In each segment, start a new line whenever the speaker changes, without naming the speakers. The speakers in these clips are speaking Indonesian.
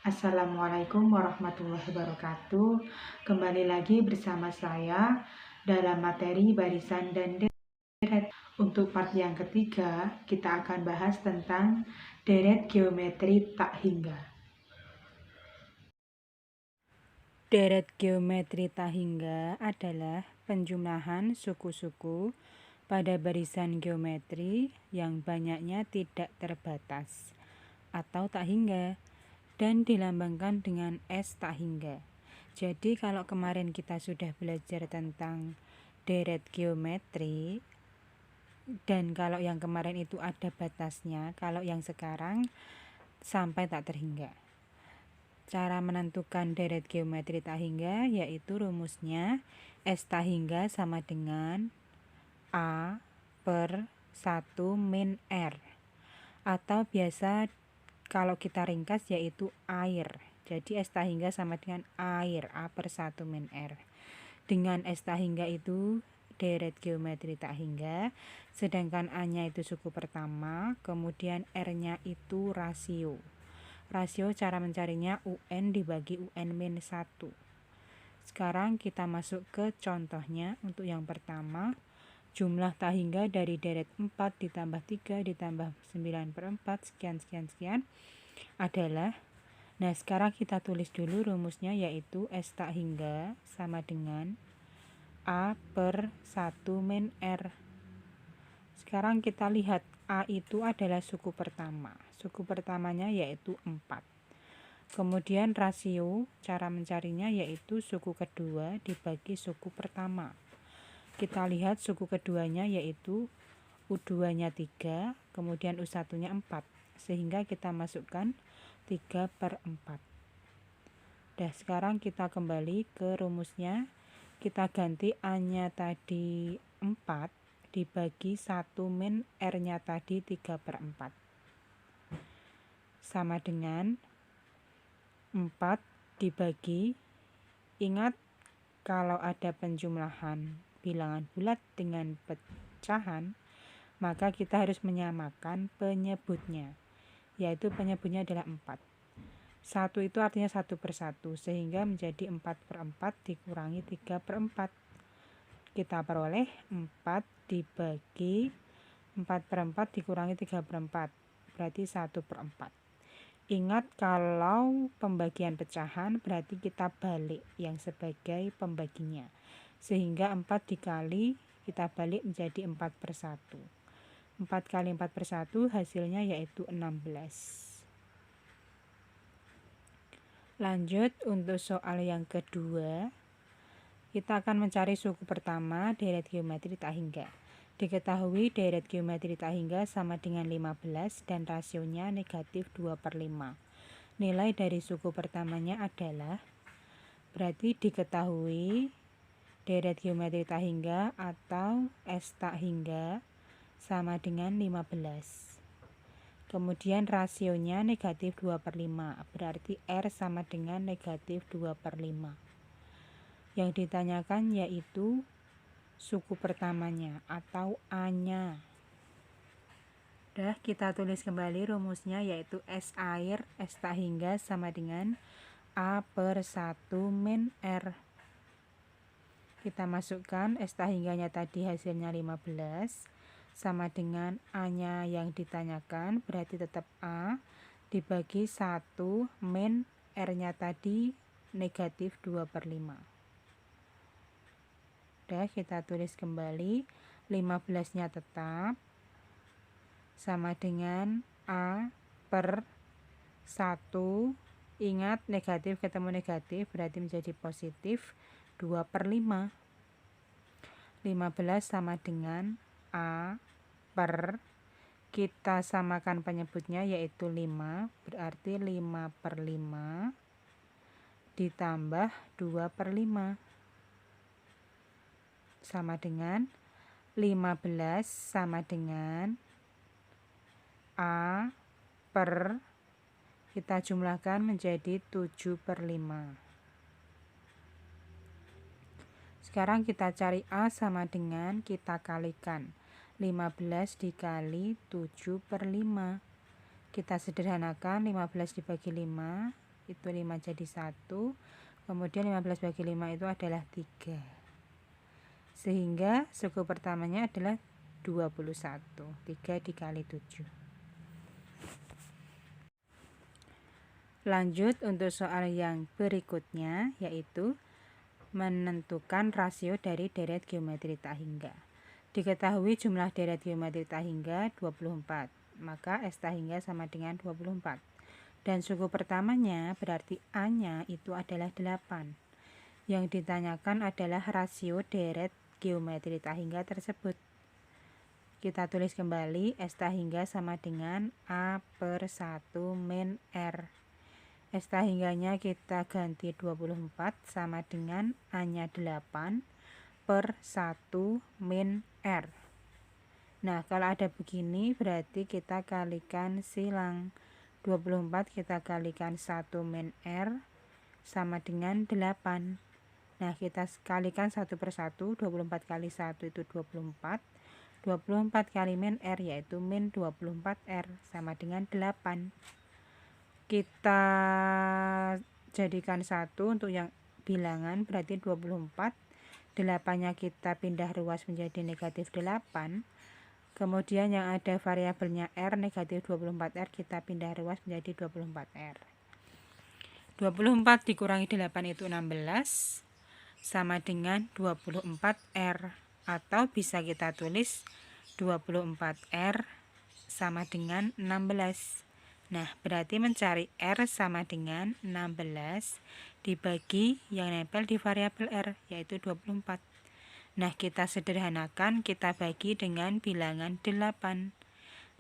Assalamualaikum warahmatullahi wabarakatuh. Kembali lagi bersama saya dalam materi barisan dan deret. Untuk part yang ketiga, kita akan bahas tentang deret geometri tak hingga.
Deret geometri tak hingga adalah penjumlahan suku-suku pada barisan geometri yang banyaknya tidak terbatas atau tak hingga dan dilambangkan dengan S tak hingga. Jadi kalau kemarin kita sudah belajar tentang deret geometri dan kalau yang kemarin itu ada batasnya, kalau yang sekarang sampai tak terhingga. Cara menentukan deret geometri tak hingga yaitu rumusnya S tak hingga sama dengan A per 1 min R, atau biasa kalau kita ringkas yaitu air. Jadi S tak hingga sama dengan air, A per 1 min R. Dengan S tak hingga itu deret geometri tak hingga, sedangkan A-nya itu suku pertama, kemudian R-nya itu rasio. Rasio cara mencarinya UN dibagi UN min 1. Sekarang kita masuk ke contohnya. Untuk yang pertama, jumlah tak hingga dari deret 4 ditambah 3 ditambah 9 per 4 sekian adalah, nah sekarang kita tulis dulu rumusnya, yaitu S tak hingga sama dengan A per 1 min R. Sekarang kita lihat A itu adalah suku pertama. Suku pertamanya yaitu 4. Kemudian rasio cara mencarinya yaitu suku kedua dibagi suku pertama. Kita lihat suku keduanya yaitu U2-nya 3, kemudian U1-nya 4. Sehingga kita masukkan 3 per 4. Nah, sekarang kita kembali ke rumusnya. Kita ganti A-nya tadi 4 dibagi 1 min R-nya tadi 3 per 4. Sama dengan 4 dibagi, ingat kalau ada penjumlahan bilangan bulat dengan pecahan, maka kita harus menyamakan penyebutnya, yaitu penyebutnya adalah 4. 1 itu artinya 1 per 1, sehingga menjadi 4 per 4 dikurangi 3 per 4. Kita peroleh 4 dibagi 4 per 4 dikurangi 3 per 4, berarti 1 per 4. Ingat kalau pembagian pecahan berarti kita balik yang sebagai pembaginya, sehingga 4 dikali kita balik menjadi 4 per 1. 4 kali 4 per 1 hasilnya yaitu 16. Lanjut untuk soal yang kedua, kita akan mencari suku pertama deret geometri tak hingga. Diketahui deret geometri tak hingga sama dengan 15 dan rasionya negatif 2 per 5. Nilai dari suku pertamanya adalah, berarti diketahui deret geometri tak hingga atau S tak hingga sama dengan 15. Kemudian rasionya negatif 2 per 5, berarti R sama dengan negatif 2 per 5. Yang ditanyakan yaitu suku pertamanya atau A-nya. Udah, kita tulis kembali rumusnya, yaitu S air S tak hingga sama dengan A per 1 min R. Kita masukkan S tak hingganya tadi hasilnya 15 sama dengan A-nya yang ditanyakan, berarti tetap A dibagi 1 min R-nya tadi negatif 2 per 5. Udah, kita tulis kembali, 15-nya tetap sama dengan A per 1, ingat negatif ketemu negatif berarti menjadi positif, 2 per 5. 15 sama dengan A per, kita samakan penyebutnya yaitu 5, berarti 5 per 5 ditambah 2 per 5 sama dengan 15 sama dengan A per, kita jumlahkan menjadi 7 per 5. Sekarang kita cari A sama dengan, kita kalikan 15 dikali 7 per 5. Kita sederhanakan, 15 dibagi 5 itu 5 jadi 1, kemudian 15 bagi 5 itu adalah 3. Sehingga suku pertamanya adalah 21. 3 dikali 7. Lanjut untuk soal yang berikutnya, yaitu menentukan rasio dari deret geometri tak hingga. Diketahui jumlah deret geometri tak hingga 24, maka S tak hingga sama dengan 24. Dan suku pertamanya berarti A-nya itu adalah 8. Yang ditanyakan adalah rasio deret geometri tak hingga tersebut. Kita tulis kembali, S tak hingga sama dengan A per 1 min R. S tak hingganya kita ganti 24 sama dengan A-nya 8 per 1 min R. Nah, kalau ada begini berarti kita kalikan silang. 24 kita kalikan 1 min R sama dengan 8. Nah, kita kalikan 1 per 1, 24 kali 1 itu 24. 24 kali min R yaitu min 24R sama dengan 8. Kita jadikan 1 untuk yang bilangan berarti 24. 8-nya kita pindah ruas menjadi negatif 8. Kemudian yang ada variabelnya R negatif 24R kita pindah ruas menjadi 24R. 24 dikurangi 8 itu 16 sama dengan 24R, atau bisa kita tulis 24R sama dengan 16. Nah, berarti mencari R sama dengan 16 dibagi yang nempel di variabel R yaitu 24. Nah, kita sederhanakan, kita bagi dengan bilangan 8.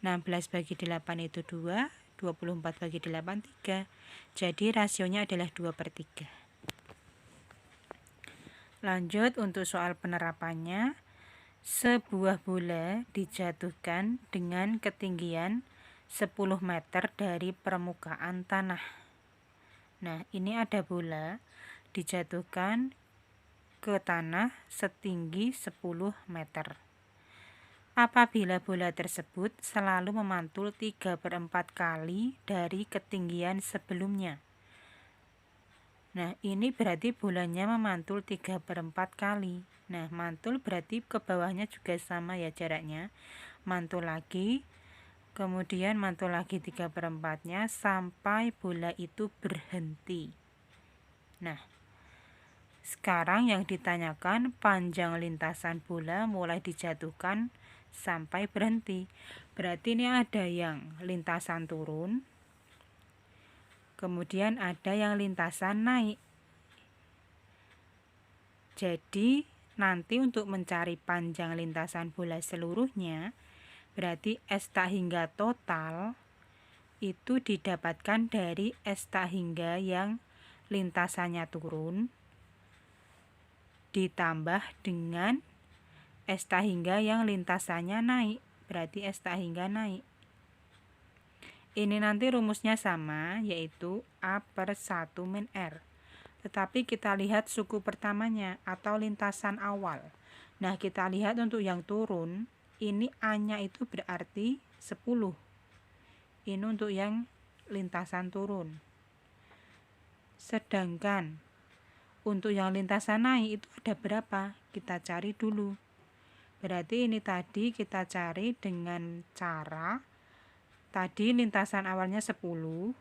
16 bagi 8 itu 2, 24 bagi 8 3. Jadi rasionya adalah 2 per 3. Lanjut untuk soal penerapannya. Sebuah bola dijatuhkan dengan ketinggian 10 meter dari permukaan tanah. Nah, ini ada bola dijatuhkan ke tanah setinggi 10 meter. Apabila bola tersebut selalu memantul 3/4 kali dari ketinggian sebelumnya. Nah, ini berarti bolanya memantul 3/4 kali. Nah, mantul berarti ke bawahnya juga sama ya jaraknya. Mantul lagi, kemudian mantul lagi 3/4-nya sampai bola itu berhenti. Nah, sekarang yang ditanyakan panjang lintasan bola mulai dijatuhkan sampai berhenti. Berarti ini ada yang lintasan turun, kemudian ada yang lintasan naik. Jadi nanti untuk mencari panjang lintasan bola seluruhnya, berarti S tak hingga total itu didapatkan dari S tak hingga yang lintasannya turun ditambah dengan S tak hingga yang lintasannya naik, berarti S tak hingga naik. Ini nanti rumusnya sama, yaitu A per 1 min R. Tetapi kita lihat suku pertamanya atau lintasan awal. Nah, kita lihat untuk yang turun, ini A-nya itu berarti 10. Ini untuk yang lintasan turun. Sedangkan untuk yang lintasan naik itu ada berapa? Kita cari dulu. Berarti ini tadi kita cari dengan cara tadi lintasan awalnya 10,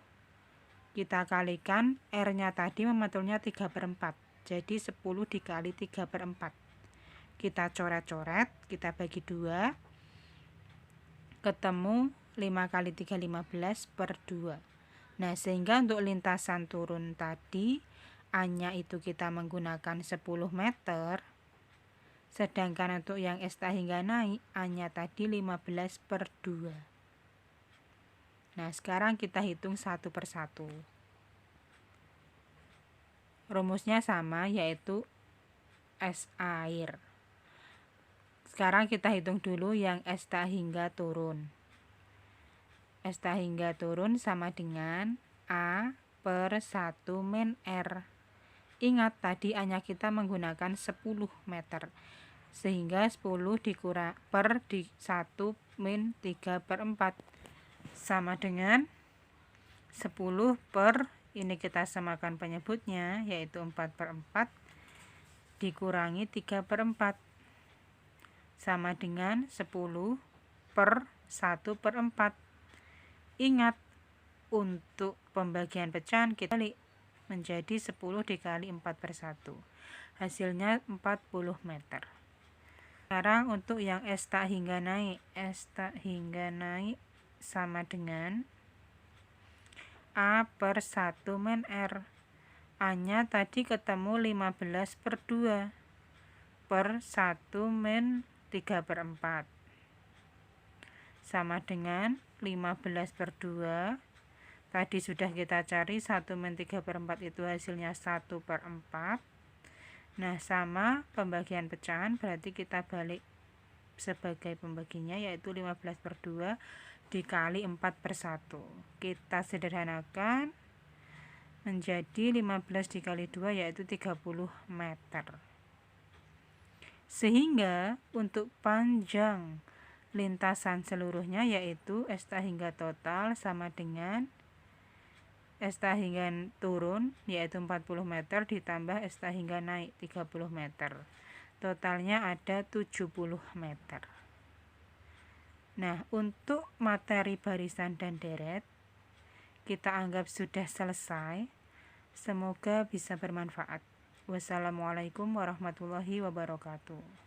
kita kalikan R-nya tadi memantulnya 3/4. Jadi 10 dikali 3/4. Kita coret-coret, kita bagi 2. Ketemu 5 kali 3 15 per 2. Nah, sehingga untuk lintasan turun tadi A-nya itu kita menggunakan 10 meter. Sedangkan untuk yang S tak hingga naik A-nya tadi 15 per 2. Nah, sekarang kita hitung satu per satu. Rumusnya sama, yaitu S air. Sekarang kita hitung dulu yang S tak hingga turun. S tak hingga turun sama dengan A per 1 min R. Ingat tadi A-nya kita menggunakan 10 meter. Sehingga 10 dikurang per 1 min 3/4. Sama dengan 10 per Ini kita samakan penyebutnya, yaitu 4/4 dikurangi 3/4 sama dengan 10/1/4. Ingat, untuk pembagian pecahan kita balik menjadi 10 dikali 4/1. Hasilnya 40 meter. Sekarang untuk yang S tak hingga naik. S tak hingga naik sama dengan A/1 min R. A-nya tadi ketemu 15/2 per 1 min 3/4 sama dengan 15/2. Tadi sudah kita cari 1 min 3/4 itu hasilnya 1/4. Nah, sama pembagian pecahan berarti kita balik sebagai pembaginya, yaitu 15/2 dikali 4/1. Kita sederhanakan menjadi 15 dikali 2 yaitu 30 meter. Sehingga untuk panjang lintasan seluruhnya yaitu S tak hingga total sama dengan S tak hingga turun yaitu 40 meter ditambah S tak hingga naik 30 meter. Totalnya ada 70 meter. Nah, untuk materi barisan dan deret kita anggap sudah selesai. Semoga bisa bermanfaat. Wassalamualaikum warahmatullahi wabarakatuh.